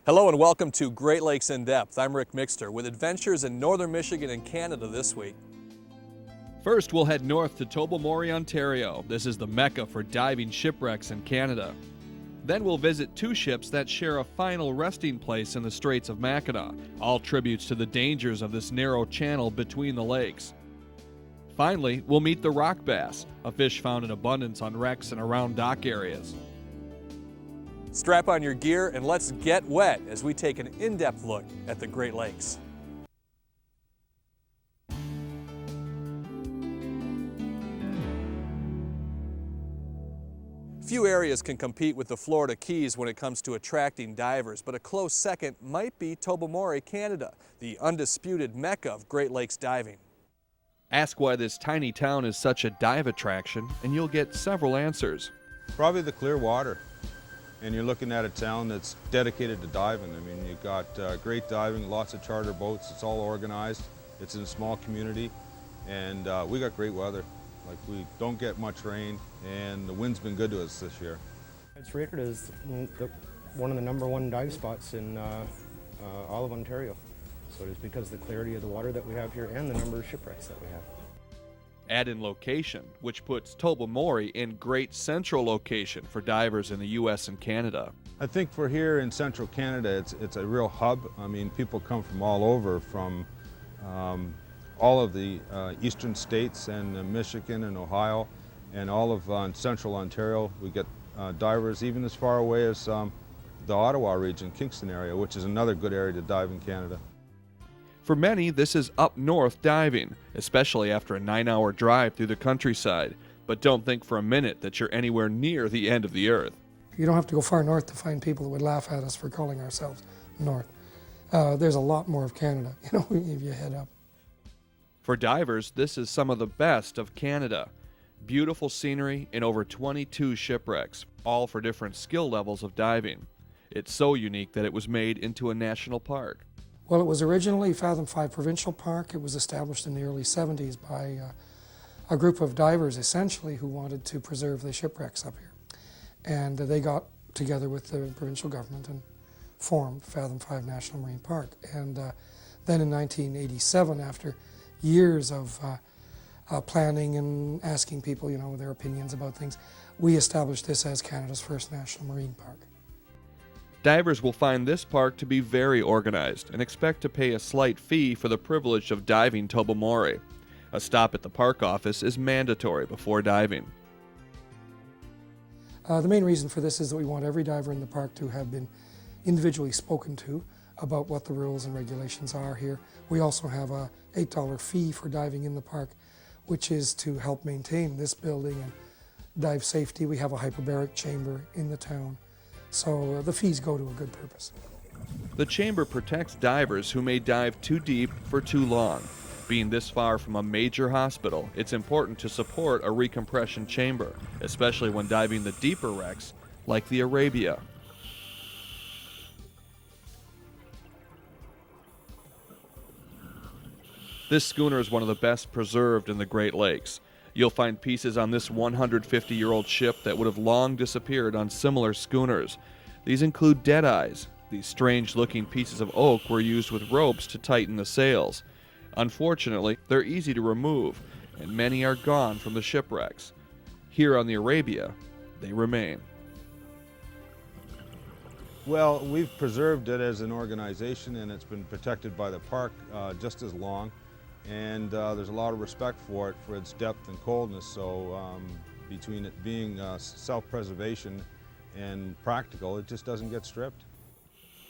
Hello and welcome to Great Lakes in Depth. I'm Rick Mixter with adventures in northern Michigan and Canada this week. First, we'll head north to Tobermory, Ontario. This is the mecca for diving shipwrecks in Canada. Then we'll visit two ships that share a final resting place in the Straits of Mackinaw, all tributes to the dangers of this narrow channel between the lakes. Finally, we'll meet the rock bass, a fish found in abundance on wrecks and around dock areas. Strap on your gear and let's get wet as we take an in-depth look at the Great Lakes. Few areas can compete with the Florida Keys when it comes to attracting divers, but a close second might be Tobermory, Canada, the undisputed mecca of Great Lakes diving. Ask why this tiny town is such a dive attraction, and you'll get several answers. Probably the clear water. And you're looking at a town that's dedicated to diving. I mean, you've got great diving, lots of charter boats, it's all organized, it's in a small community, and we got great weather. Like, we don't get much rain, and the wind's been good to us this year. It's rated as one of the #1 dive spots in all of Ontario. So it is because of the clarity of the water that we have here and the number of shipwrecks that we have. Add in location, which puts Tobermory in great central location for divers in the U.S. and Canada. I think for here in central Canada, it's a real hub. I mean, people come from all over, from all of the eastern states and Michigan and Ohio, and all of central Ontario. We get divers even as far away as the Ottawa region, Kingston area, which is another good area to dive in Canada. For many, this is up north diving, especially after a 9-hour drive through the countryside. But don't think for a minute that you're anywhere near the end of the earth. You don't have to go far north to find people that would laugh at us for calling ourselves north. There's a lot more of Canada, if you head up. For divers, this is some of the best of Canada. Beautiful scenery and over 22 shipwrecks, all for different skill levels of diving. It's so unique that it was made into a national park. Well, it was originally Fathom 5 Provincial Park. It was established in the early 70s by a group of divers, essentially, who wanted to preserve the shipwrecks up here. And they got together with the provincial government and formed Fathom 5 National Marine Park. And then in 1987, after years of planning and asking people, their opinions about things, we established this as Canada's first national marine park. Divers will find this park to be very organized and expect to pay a slight fee for the privilege of diving Tobermory. A stop at the park office is mandatory before diving. The main reason for this is that we want every diver in the park to have been individually spoken to about what the rules and regulations are here. We also have a $8 fee for diving in the park, which is to help maintain this building and dive safety. We have a hyperbaric chamber in the town. So the fees go to a good purpose. The chamber protects divers who may dive too deep for too long. Being this far from a major hospital, it's important to support a recompression chamber, especially when diving the deeper wrecks like the Arabia. This schooner is one of the best preserved in the Great Lakes. You'll find pieces on this 150-year-old ship that would have long disappeared on similar schooners. These include deadeyes. These strange-looking pieces of oak were used with ropes to tighten the sails. Unfortunately, they're easy to remove, and many are gone from the shipwrecks. Here on the Arabia, they remain. Well, we've preserved it as an organization, and it's been protected by the park just as long. And there's a lot of respect for it, for its depth and coldness. So between it being self-preservation and practical, it just doesn't get stripped.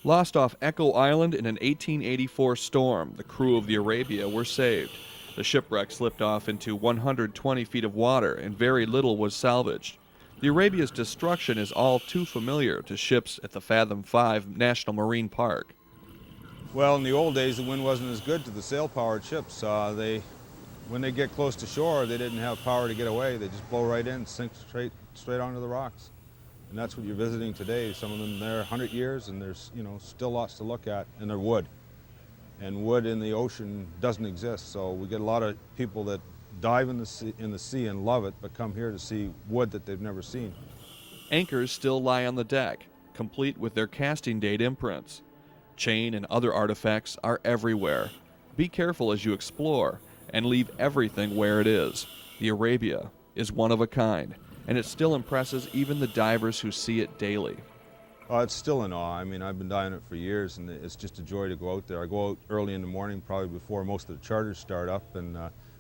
Lost off Echo Island in an 1884 storm, the crew of the Arabia were saved. The shipwreck slipped off into 120 feet of water and very little was salvaged. The Arabia's destruction is all too familiar to ships at the Fathom 5 National Marine Park. Well, in the old days, the wind wasn't as good to the sail-powered ships. When they get close to shore, they didn't have power to get away. They just blow right in, sink straight onto the rocks. And that's what you're visiting today. Some of them there 100 years, and there's still lots to look at, and they're wood. And wood in the ocean doesn't exist, so we get a lot of people that dive in the sea and love it, but come here to see wood that they've never seen. Anchors still lie on the deck. complete with their casting date imprints. Chain and other artifacts are everywhere. Be careful as you explore, and leave everything where it is. The Arabia is one of a kind, and it still impresses even the divers who see it daily. It's still in awe. I mean, I've been diving it for years, and it's just a joy to go out there. I go out early in the morning, probably before most of the charters start up, and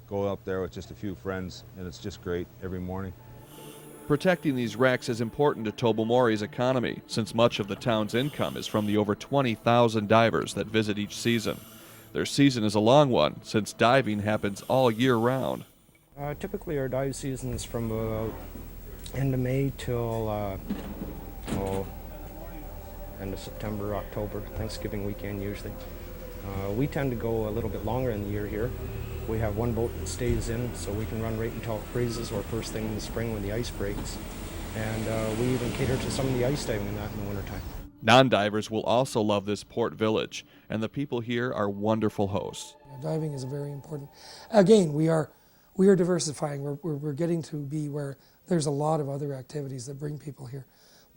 go up there with just a few friends, and it's just great every morning. Protecting these wrecks is important to Tobermory's economy, since much of the town's income is from the over 20,000 divers that visit each season. Their season is a long one, since diving happens all year round. Typically our dive season is from end of May till end of September, October, Thanksgiving weekend usually. We tend to go a little bit longer in the year here. We have one boat that stays in, so we can run right until it freezes, or first thing in the spring when the ice breaks. And we even cater to some of the ice diving in that in the wintertime. Non-divers will also love this port village, and the people here are wonderful hosts. Diving is a very important. Again, we are diversifying. We're getting to be where there's a lot of other activities that bring people here.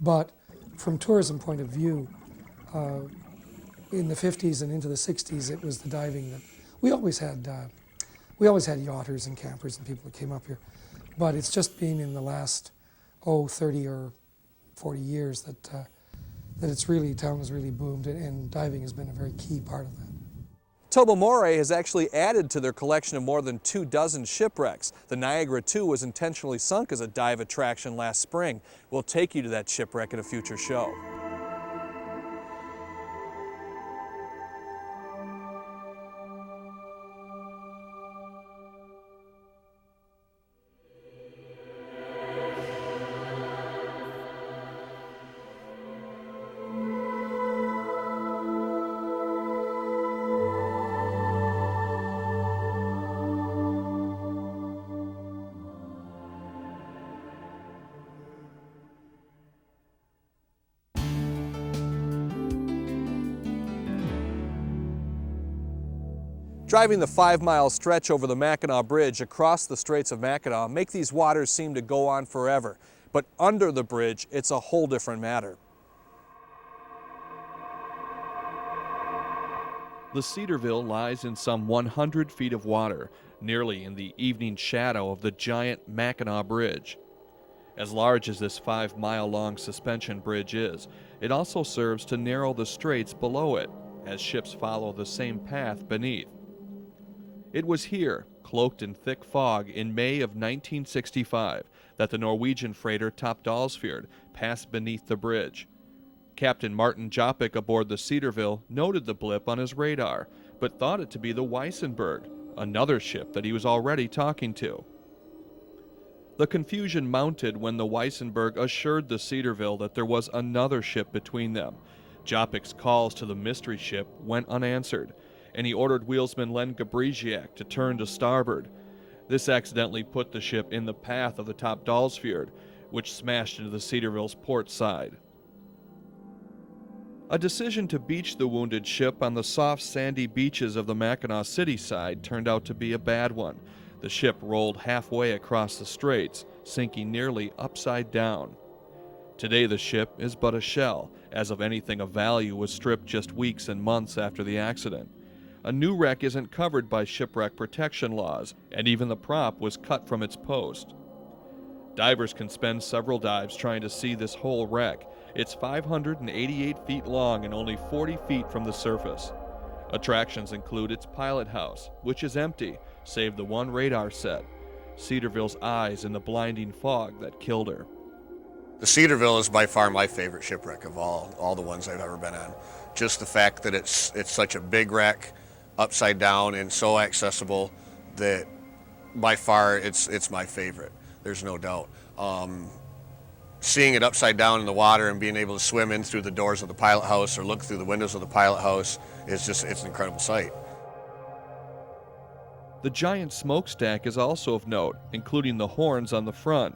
But from tourism point of view, in the 50s and into the 60s, it was the diving that we always had. We always had yachters and campers and people that came up here. But it's just been in the last 30 or 40 years that town has really boomed, and diving has been a very key part of that. Tobermory has actually added to their collection of more than 24 shipwrecks. The Niagara II was intentionally sunk as a dive attraction last spring. We'll take you to that shipwreck in a future show. Driving the 5-mile stretch over the Mackinaw Bridge across the Straits of Mackinaw make these waters seem to go on forever. But under the bridge, it's a whole different matter. The Cedarville lies in some 100 feet of water, nearly in the evening shadow of the giant Mackinaw Bridge. As large as this 5-mile-long suspension bridge is, it also serves to narrow the straits below it, as ships follow the same path beneath. It was here, cloaked in thick fog, in May of 1965, that the Norwegian freighter Tobermory passed beneath the bridge. Captain Martin Jopik aboard the Cedarville noted the blip on his radar, but thought it to be the Weissenberg, another ship that he was already talking to. The confusion mounted when the Weissenberg assured the Cedarville that there was another ship between them. Jopik's calls to the mystery ship went unanswered, and he ordered wheelsman Len Gabriziak to turn to starboard. This accidentally put the ship in the path of the Tobermory, which smashed into the Cedarville's port side. A decision to beach the wounded ship on the soft sandy beaches of the Mackinaw City side turned out to be a bad one. The ship rolled halfway across the straits, sinking nearly upside down. Today the ship is but a shell, as of anything of value was stripped just weeks and months after the accident. A new wreck isn't covered by shipwreck protection laws, and even the prop was cut from its post. Divers can spend several dives trying to see this whole wreck. It's 588 feet long and only 40 feet from the surface. Attractions include its pilot house, which is empty, save the one radar set. Cedarville's eyes in the blinding fog that killed her. The Cedarville is by far my favorite shipwreck of all the ones I've ever been on. Just the fact that it's such a big wreck, upside down and so accessible, that by far it's my favorite. There's no doubt. Seeing it upside down in the water and being able to swim in through the doors of the pilot house or look through the windows of the pilot house it's an incredible sight. The giant smokestack is also of note, including the horns on the front.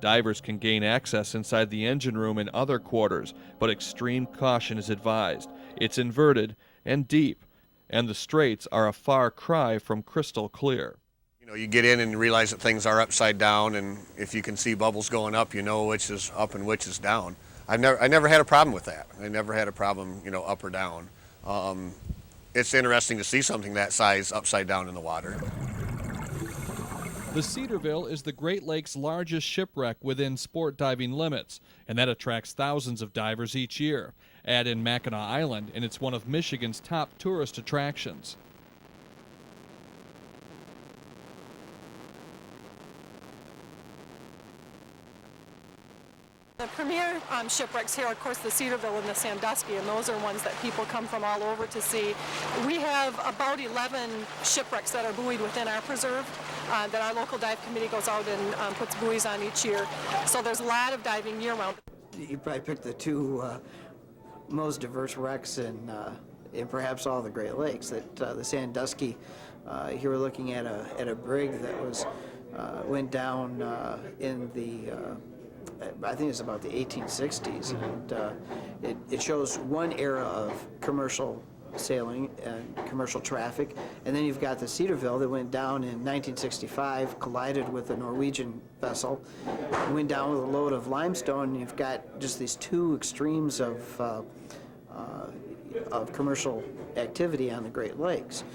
Divers can gain access inside the engine room and other quarters, but extreme caution is advised. It's inverted and deep, and the straits are a far cry from crystal clear. You know, you get in and realize that things are upside down, and if you can see bubbles going up, you know which is up and which is down. I never had a problem with that. I never had a problem, you know, up or down. It's interesting to see something that size upside down in the water. The Cedarville is the Great Lakes' largest shipwreck within sport diving limits, and that attracts thousands of divers each year. Add in Mackinac Island, and it's one of Michigan's top tourist attractions. The premier shipwrecks here, of course, the Cedarville and the Sandusky, and those are ones that people come from all over to see. We have about 11 shipwrecks that are buoyed within our preserve that our local dive committee goes out and puts buoys on each year. So there's a lot of diving year-round. You probably picked the two most diverse wrecks in perhaps all the Great Lakes. That the Sandusky, here we're looking at a brig that was went down in the I think it's about the 1860s, and it shows one era of commercial sailing and commercial traffic, and then you've got the Cedarville that went down in 1965, collided with a Norwegian vessel, went down with a load of limestone, and you've got just these two extremes of commercial activity on the Great Lakes.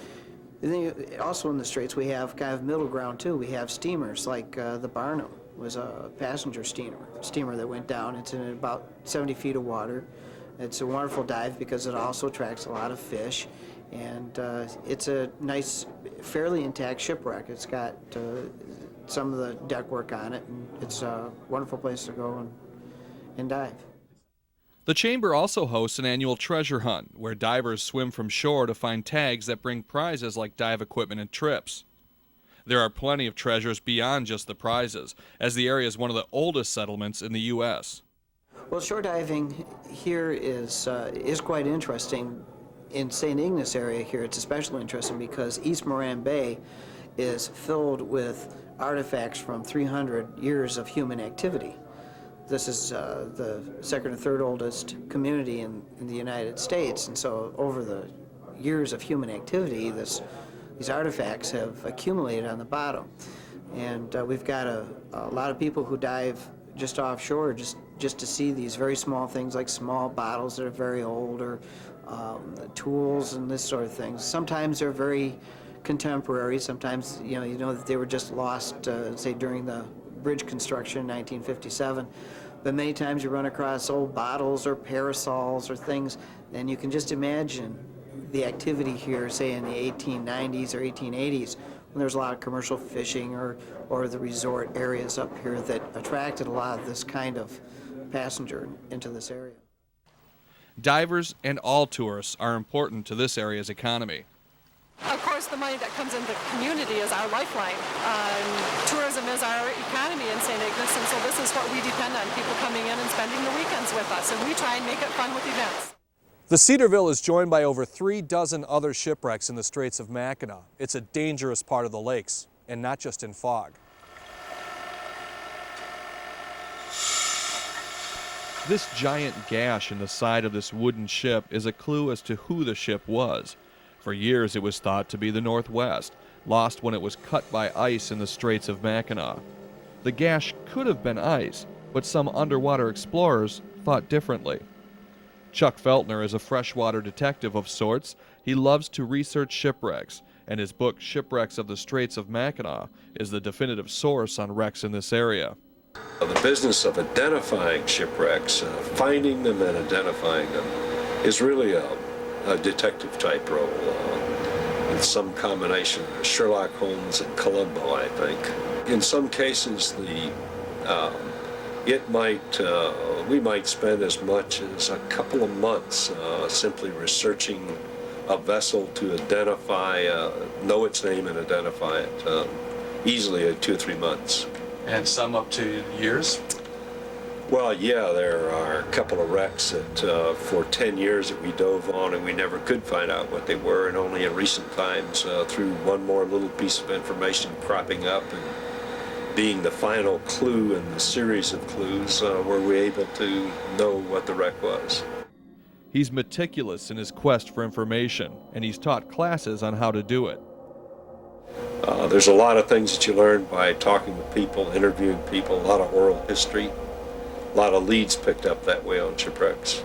And then also in the Straits we have kind of middle ground too. We have steamers like the Barnum was a passenger steamer that went down. It's in about 70 feet of water. It's a wonderful dive because it also attracts a lot of fish, and it's a nice, fairly intact shipwreck. It's got some of the deck work on it, and it's a wonderful place to go and dive. The Chamber also hosts an annual treasure hunt where divers swim from shore to find tags that bring prizes like dive equipment and trips. There are plenty of treasures beyond just the prizes, as the area is one of the oldest settlements in the U.S. Well, shore diving here is quite interesting. In St. Ignace area here, it's especially interesting because East Moran Bay is filled with artifacts from 300 years of human activity. This is the second or third oldest community in the United States, and so over the years of human activity, these artifacts have accumulated on the bottom. And we've got a lot of people who dive just offshore just to see these very small things like small bottles that are very old, or tools and this sort of things. Sometimes they're very contemporary. Sometimes you know that they were just lost, say during the bridge construction in 1957. But many times you run across old bottles or parasols or things, and you can just imagine the activity here, say in the 1890s or 1880s, when there's a lot of commercial fishing or the resort areas up here that attracted a lot of this kind of passenger into this area. Divers and all tourists are important to this area's economy. Of course, the money that comes into the community is our lifeline. Tourism is our economy in St. Ignace, and so this is what we depend on, people coming in and spending the weekends with us, and we try and make it fun with events. The Cedarville is joined by over 3 dozen other shipwrecks in the Straits of Mackinac. It's a dangerous part of the lakes, and not just in fog. This giant gash in the side of this wooden ship is a clue as to who the ship was. For years it was thought to be the Northwest, lost when it was cut by ice in the Straits of Mackinac. The gash could have been ice, but some underwater explorers thought differently. Chuck Feltner is a freshwater detective of sorts. He loves to research shipwrecks, and his book Shipwrecks of the Straits of Mackinac is the definitive source on wrecks in this area. The business of identifying shipwrecks, finding them and identifying them, is really a detective type role. It's some combination of Sherlock Holmes and Columbo, I think. In some cases, we might spend as much as a couple of months simply researching a vessel to identify, know its name and identify it, easily 2 or 3 months. And some up to years? Well, yeah, there are a couple of wrecks that for 10 years that we dove on and we never could find out what they were, and only in recent times through one more little piece of information cropping up and being the final clue in the series of clues were we able to know what the wreck was. He's meticulous in his quest for information, and he's taught classes on how to do it. There's a lot of things that you learn by talking with people, interviewing people, a lot of oral history. a lot of leads picked up that way on shipwrecks.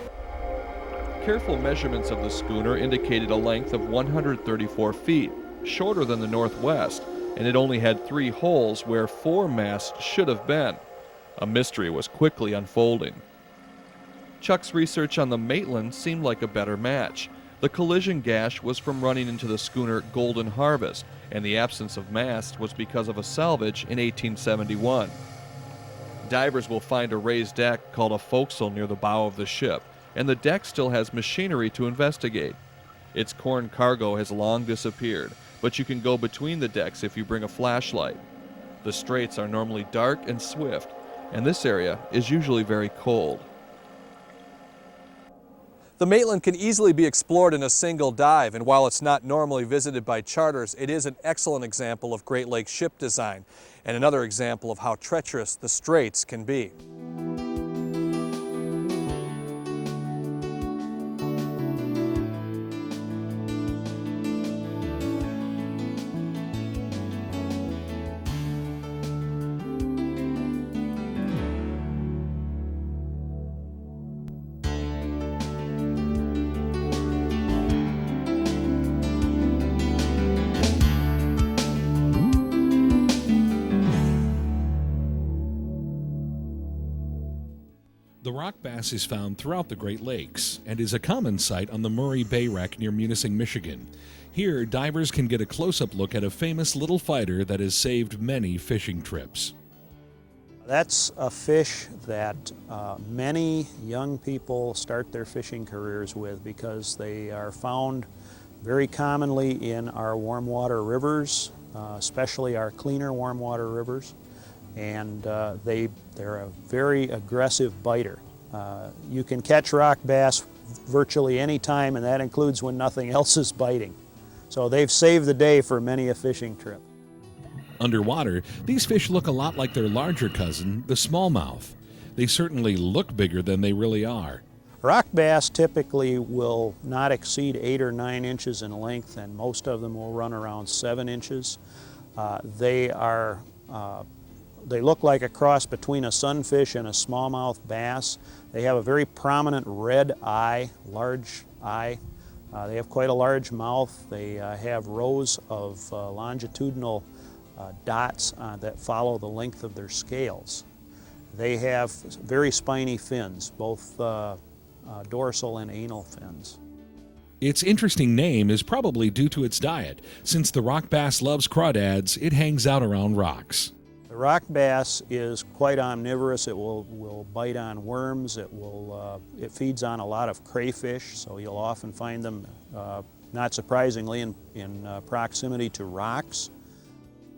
Careful measurements of the schooner indicated a length of 134 feet, shorter than the Northwest, and it only had 3 holes where 4 masts should have been. A mystery was quickly unfolding. Chuck's research on the Maitland seemed like a better match. The collision gash was from running into the schooner Golden Harvest, and the absence of mast was because of a salvage in 1871. Divers will find a raised deck called a forecastle near the bow of the ship, and the deck still has machinery to investigate. Its corn cargo has long disappeared, but you can go between the decks if you bring a flashlight. The straits are normally dark and swift, and this area is usually very cold. The Maitland can easily be explored in a single dive, and while it's not normally visited by charters, it is an excellent example of Great Lakes ship design, and another example of how treacherous the straits can be. The rock bass is found throughout the Great Lakes and is a common sight on the Murray Bay wreck near Munising, Michigan. Here, divers can get a close-up look at a famous little fighter that has saved many fishing trips. That's a fish that many young people start their fishing careers with because they are found very commonly in our warm water rivers, especially our cleaner warm water rivers. And they're a very aggressive biter. You can catch rock bass virtually any time, and that includes when nothing else is biting. So they've saved the day for many a fishing trip. Underwater, these fish look a lot like their larger cousin, the smallmouth. They certainly look bigger than they really are. Rock bass typically will not exceed 8 or 9 inches in length, and most of them will run around 7 inches. They look like a cross between a sunfish and a smallmouth bass. They have a very prominent red eye, large eye. They have quite a large mouth. They have rows of longitudinal dots that follow the length of their scales. They have very spiny fins, both dorsal and anal fins. Its interesting name is probably due to its diet. Since the rock bass loves crawdads, it hangs out around rocks. The rock bass is quite omnivorous. It will bite on worms. It feeds on a lot of crayfish, so you'll often find them, not surprisingly, in proximity to rocks.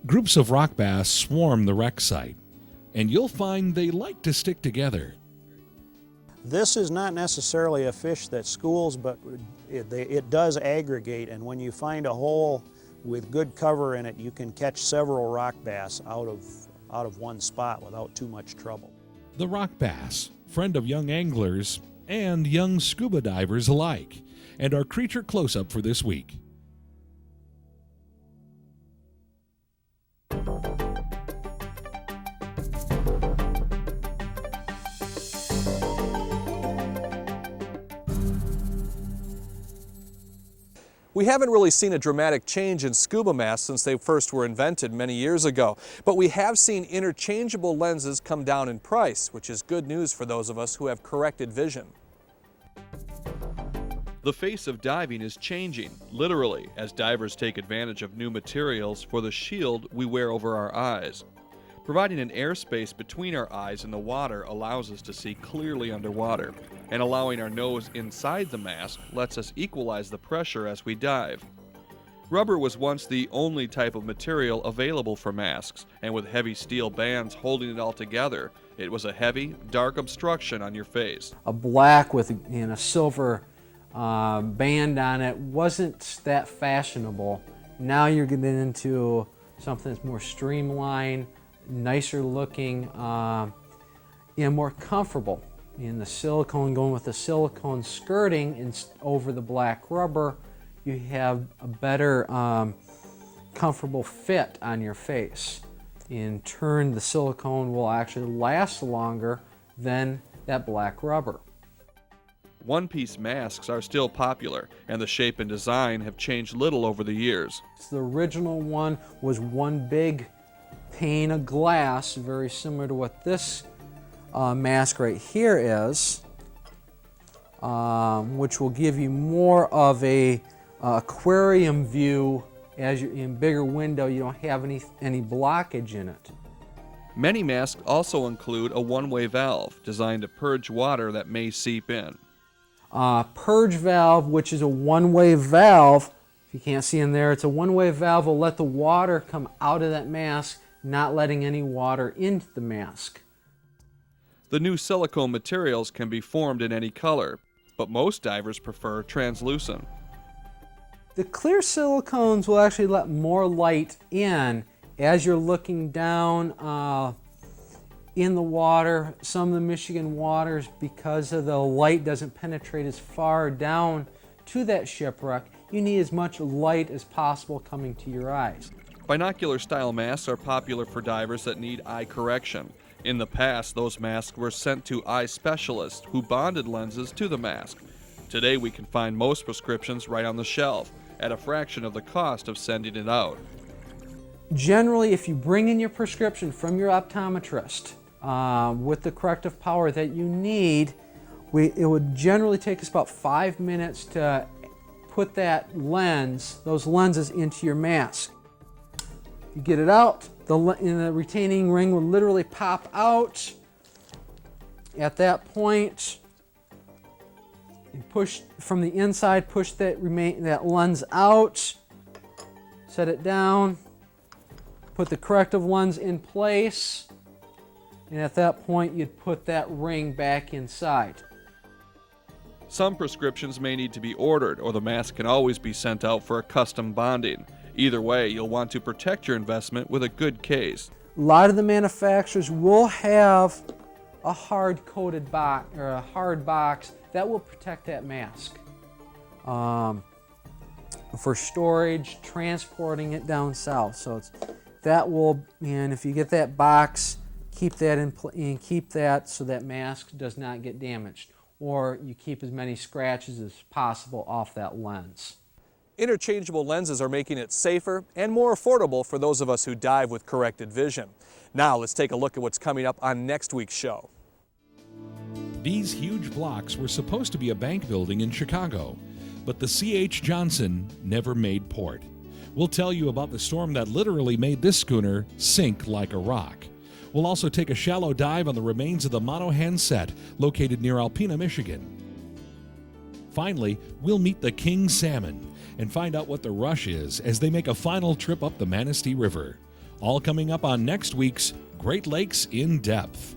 Groups of rock bass swarm the wreck site, and you'll find they like to stick together. This is not necessarily a fish that schools, but it does aggregate, and when you find a hole with good cover in it, you can catch several rock bass out of one spot without too much trouble. The rock bass, friend of young anglers and young scuba divers alike, and our creature close-up for this week. We haven't really seen a dramatic change in scuba masks since they first were invented many years ago, but we have seen interchangeable lenses come down in price, which is good news for those of us who have corrected vision. The face of diving is changing, literally, as divers take advantage of new materials for the shield we wear over our eyes. Providing an airspace between our eyes and the water allows us to see clearly underwater, and allowing our nose inside the mask lets us equalize the pressure as we dive. Rubber was once the only type of material available for masks, and with heavy steel bands holding it all together, it was a heavy, dark obstruction on your face. A black with a silver band on it wasn't that fashionable. Now you're getting into something that's more streamlined, nicer looking, and more comfortable. In the silicone, going with the silicone skirting over the black rubber, you have a better comfortable fit on your face. In turn, the silicone will actually last longer than that black rubber. One-piece masks are still popular, and the shape and design have changed little over the years. The original one was one big pane of glass, very similar to what this mask right here is, which will give you more of a aquarium view. As you're in bigger window, you don't have any blockage in it. Many masks also include a one-way valve designed to purge water that may seep in. Purge valve, which is a one-way valve. If you can't see in there, it's a one-way valve, will let the water come out of that mask, not letting any water into the mask. The new silicone materials can be formed in any color, but most divers prefer translucent. The clear silicones will actually let more light in as you're looking down in the water. Some of the Michigan waters, because of the light doesn't penetrate as far down to that shipwreck, you need as much light as possible coming to your eyes. Binocular style masks are popular for divers that need eye correction. In the past, those masks were sent to eye specialists who bonded lenses to the mask. Today we can find most prescriptions right on the shelf at a fraction of the cost of sending it out. Generally, if you bring in your prescription from your optometrist with the corrective power that you need, it would generally take us about 5 minutes to put those lenses into your mask. You get it out, the retaining ring will literally pop out. At that point, you push from the inside, push that lens out, set it down, put the corrective lens in place, and at that point you'd put that ring back inside. Some prescriptions may need to be ordered, or the mask can always be sent out for a custom bonding. Either way, you'll want to protect your investment with a good case. A lot of the manufacturers will have a hard-coated box or a hard box that will protect that mask for storage, transporting it down south. So and if you get that box, keep that and keep that so that mask does not get damaged, or you keep as many scratches as possible off that lens. Interchangeable lenses are making it safer and more affordable for those of us who dive with corrected vision. Now let's take a look at what's coming up on next week's show. These huge blocks were supposed to be a bank building in Chicago, but the C.H. Johnson never made port. We'll tell you about the storm that literally made this schooner sink like a rock. We'll also take a shallow dive on the remains of the Monohan set located near Alpena, Michigan. Finally, we'll meet the king salmon and find out what the rush is as they make a final trip up the Manistee River. All coming up on next week's Great Lakes in Depth.